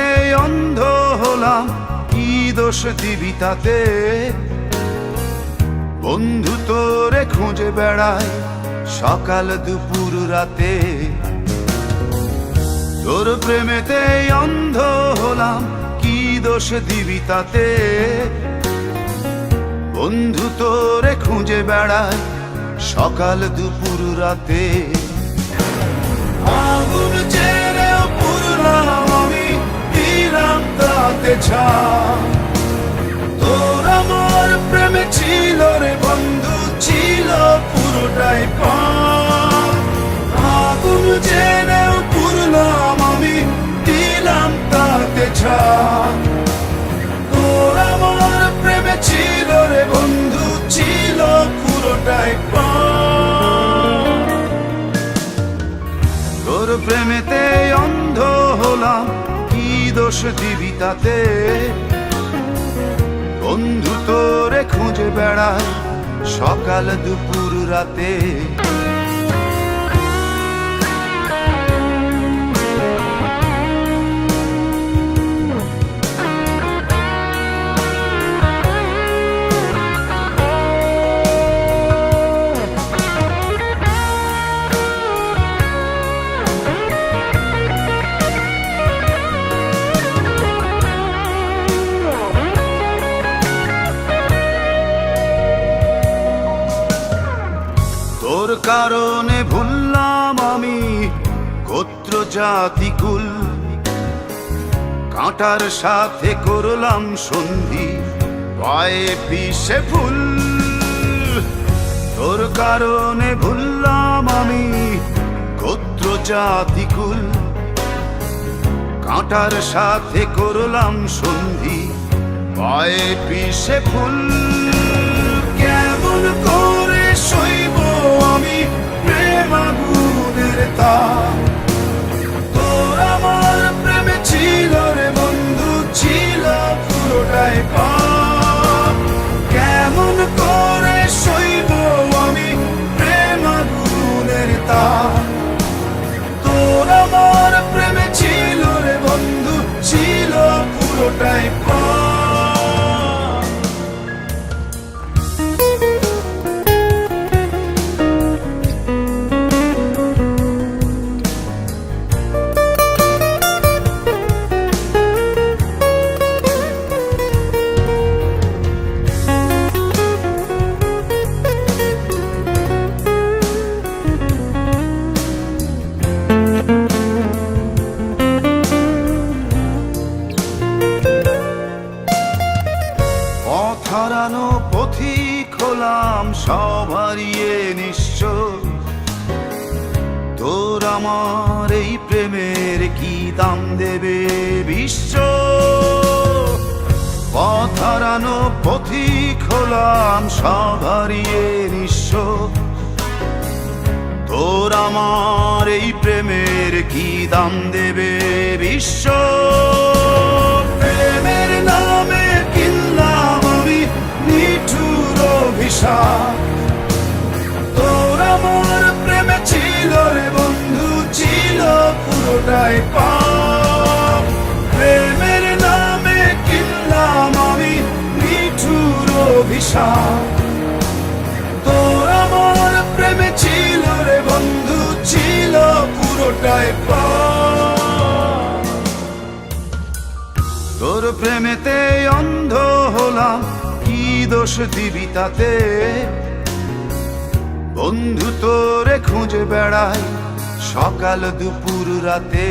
প্রেমেতে অন্ধ হলাম, কি দোষ দিবি তাতে? বন্ধু তোরে খুঁজে বেড়ায় সকাল দুপুর রাতে। তোর প্রেমেতে অন্ধ হলাম, কি দোষ দিবি তাতে? বন্ধু তোরে খুঁজে বেড়ায় সকাল দুপুর রাতে। আগুন জেলেও পুরলাম আমি, দিলাম তাতে ছাই। তোর আমার প্রেমে ছিল রে বন্ধু, ছিল পুরোটাই পাপ। আগুন জেলেও পুরলাম আমি, দিলাম তাতে ছাই। তোর আমার প্রেমে ছিল রে বন্ধু, ছিল পুরোটাই পাপ। তোর প্রেমেতে অন্ধ হলাম, কি দোষ দিবি তাতে? বন্ধু তোরে খুঁজে বেড়ায় সকাল দুপুর রাতে। তোর কারণে ভুললাম আমি গোত্র জাতি কুল, কাঁটার সাথে করলাম সন্ধি, পায়ে পিষে ফুল। তোর কারণে ভুললাম আমি গোত্র জাতি কুল, কাঁটার সাথে করলাম সন্ধি, পায়ে পিষে ফুল। কেমন করে সইব আমি প্রেম আগুনের তাপ? তোর আমার প্রেমে ছিল রে বন্ধু, ছিল পুরোটাই পাপ। কেমন করে সইব আমি প্রেম আগুনের তাপ? তোর আমার প্রেমে ছিল রে বন্ধু, ছিল পুরোটাই পাপ। হারানো পথিক হলাম সব হারিয়ে নিঃস্ব। তোর আমার এই প্রেমের কি দাম দেবে বিশ্ব? পথ হারানো পথিক হলাম সব হারিয়ে নিঃস্ব। তোর আমার এই প্রেমের কি দাম দেবে বিশ্ব? প্রেমের নামে কিনলাম আমি নিঠুর অভিশাপ। তোর আমার প্রেমে ছিল রে বন্ধু, ছিল পুরোটাই পাপ। প্রেমের নামে কিনলাম আমি নিঠুর অভিশাপ। তোর আমার প্রেমে ছিল রে বন্ধু, ছিল পুরোটাই পাপ। তোর প্রেমেতে অন্ধ হলাম, কি দোষ দিবি তাতে? বন্ধু তোরে খুঁজে বেড়ায় সকাল দুপুর রাতে।